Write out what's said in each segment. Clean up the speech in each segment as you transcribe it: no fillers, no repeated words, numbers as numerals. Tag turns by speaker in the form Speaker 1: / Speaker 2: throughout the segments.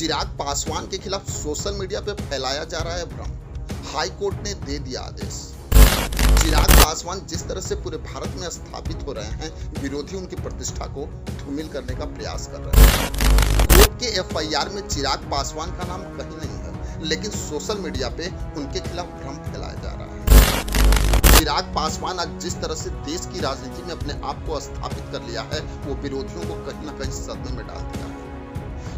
Speaker 1: चिराग पासवान के खिलाफ social media पे फैलाया जा रहा है भ्रम। हाई कोर्ट ने दे दिया आदेश। चिराग पासवान जिस तरह से पूरे भारत में स्थापित हो रहे हैं, विरोधी उनकी प्रतिष्ठा को धूमिल करने का प्रयास कर रहे हैं। कोर्ट के एफआईआर में चिराग पासवान का नाम कहीं नहीं है, लेकिन सोशल मीडिया पे उनके खिलाफ भ्रम फैलाया जा रहा है। चिराग पासवान आज जिस तरह से देश की राजनीति में अपने आप को स्थापित कर लिया है, वो विरोधियों को कहीं न कहीं सदमे में डाल दिया है।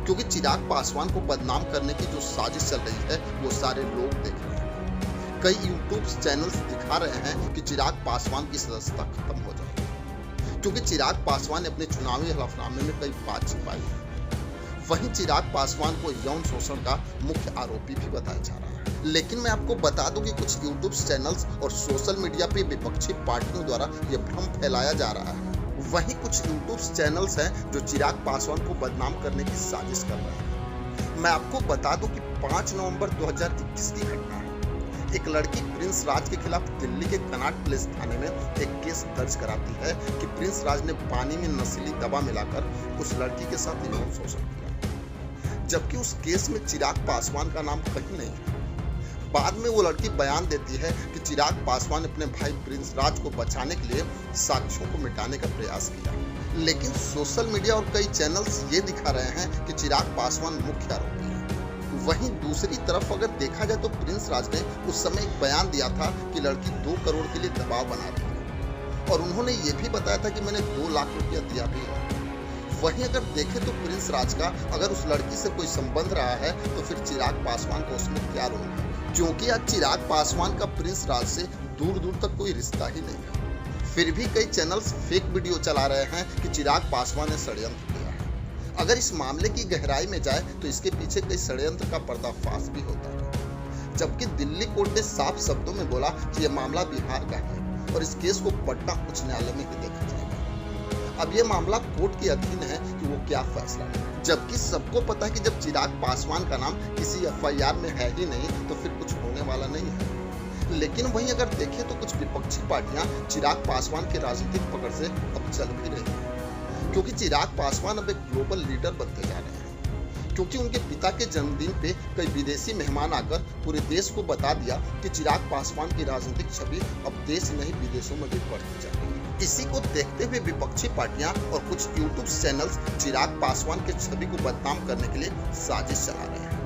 Speaker 1: क्योंकि चिराग पासवान को बदनाम करने की जो साजिश चल रही है, वो सारे लोग देख रहे हैं। कई यूट्यूब चैनल्स दिखा रहे हैं कि चिराग पासवान की सदस्यता खत्म हो जाएगी, क्योंकि चिराग पासवान ने अपने चुनावी हलफनामे में कई बात छिपाई है। वहीं चिराग पासवान को यौन शोषण का मुख्य आरोपी भी बताया जा रहा है। लेकिन मैं आपको बता दूं कि कुछ यूट्यूब चैनल्स और सोशल मीडिया पे विपक्षी पार्टियों द्वारा यह भ्रम फैलाया जा रहा है। वहीं कुछ यूट्यूब चैनल्स हैं जो चिराग पासवान को बदनाम करने की साजिश कर रहे हैं। मैं आपको बता दूं कि 5 नवंबर 2021 की घटना है। एक लड़की प्रिंस राज के खिलाफ दिल्ली के कनॉट प्लेस थाने में एक केस दर्ज कराती है कि प्रिंस राज ने पानी में नशीली दवा मिलाकर उस लड़की के साथ यौन शोषण किया, जबकि उस केस में चिराग पासवान का नाम कहीं नहीं है। बाद में वो लड़की बयान देती है कि चिराग पासवान ने अपने भाई प्रिंस राज को बचाने के लिए साक्ष्यों को मिटाने का प्रयास किया। लेकिन सोशल मीडिया और कई चैनल्स ये दिखा रहे हैं कि चिराग पासवान मुख्य आरोपी है। वहीं दूसरी तरफ अगर देखा जाए तो प्रिंस राज ने उस समय एक बयान दिया था कि लड़की 2 करोड़ के लिए दबाव बना रही है, और उन्होंने ये भी बताया था कि मैंने 2 लाख रुपया दिया भी है। वहीं अगर देखें तो प्रिंस राज का अगर उस लड़की से कोई संबंध रहा है तो फिर चिराग पासवान का उसमें क्या रोल है, क्योंकि आज चिराग पासवान का प्रिंस राज से दूर दूर तक कोई रिश्ता ही नहीं है। फिर भी कई चैनल्स फेक वीडियो चला रहे हैं कि चिराग पासवान ने षड्यंत्र किया है। अगर इस मामले की गहराई में जाए तो इसके पीछे कई षड्यंत्र का पर्दाफाश भी होता है, जबकि दिल्ली कोर्ट ने साफ शब्दों में बोला कि यह मामला बिहार का है और इस केस को पटना उच्च न्यायालय में ही देखा जाएगा। अब यह मामला कोर्ट के अधीन है कि वो क्या फैसला ले, जबकि सबको पता है कि जब चिराग पासवान का नाम किसी एफआईआर में है ही नहीं तो फिर कुछ होने वाला नहीं है। लेकिन वहीं अगर देखें तो कुछ विपक्षी पार्टियां चिराग पासवान के राजनीतिक पकड़ से अब चल भी रही हैं, क्योंकि चिराग पासवान अब एक ग्लोबल लीडर बनते जा रहे हैं। क्योंकि उनके पिता के जन्मदिन पे कई विदेशी मेहमान आकर पूरे देश को बता दिया कि चिराग पासवान की राजनीतिक छवि अब देश नहीं विदेशों में भी बढ़ती जा रही है। इसी को देखते हुए विपक्षी पार्टियां और कुछ यूट्यूब चैनल्स चिराग पासवान के छवि को बदनाम करने के लिए साजिश चला रहे हैं।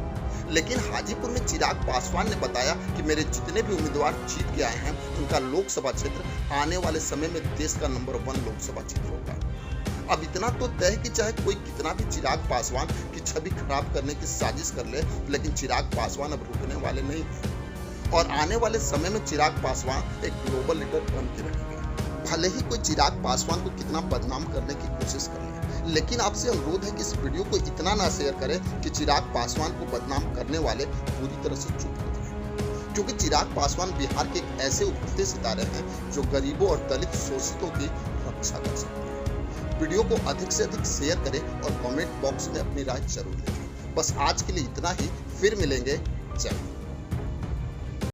Speaker 1: लेकिन हाजीपुर में चिराग पासवान ने बताया कि मेरे जितने भी उम्मीदवार जीत के आए हैं, उनका लोकसभा क्षेत्र आने वाले समय में देश का नंबर 1 लोकसभा क्षेत्र होगा। अब इतना तो तय है कि चाहे कोई कितना भी चिराग पासवान की छवि खराब करने की साजिश कर ले, लेकिन चिराग पासवान अब रुकने वाले नहीं हैं। और आने वाले समय में चिराग पासवान एक ग्लोबल लीडर बन के रहेंगे। भले ही कोई चिराग पासवान को कितना बदनाम करने की कोशिश कर ले, लेकिन आपसे अनुरोध है कि इस वीडियो को इतना ना शेयर करें कि चिराग पासवान को बदनाम करने वाले पूरी तरह से चुप हो जाएं। क्योंकि चिराग पासवान बिहार के एक ऐसे उभरते सितारे हैं जो गरीबों और दलित शोषितों की रक्षा कर सकते हैं। वीडियो को अधिक से अधिक शेयर करें और कमेंट बॉक्स में अपनी राय जरूर लिखें। बस आज के लिए इतना ही, फिर मिलेंगे। जय हिंद।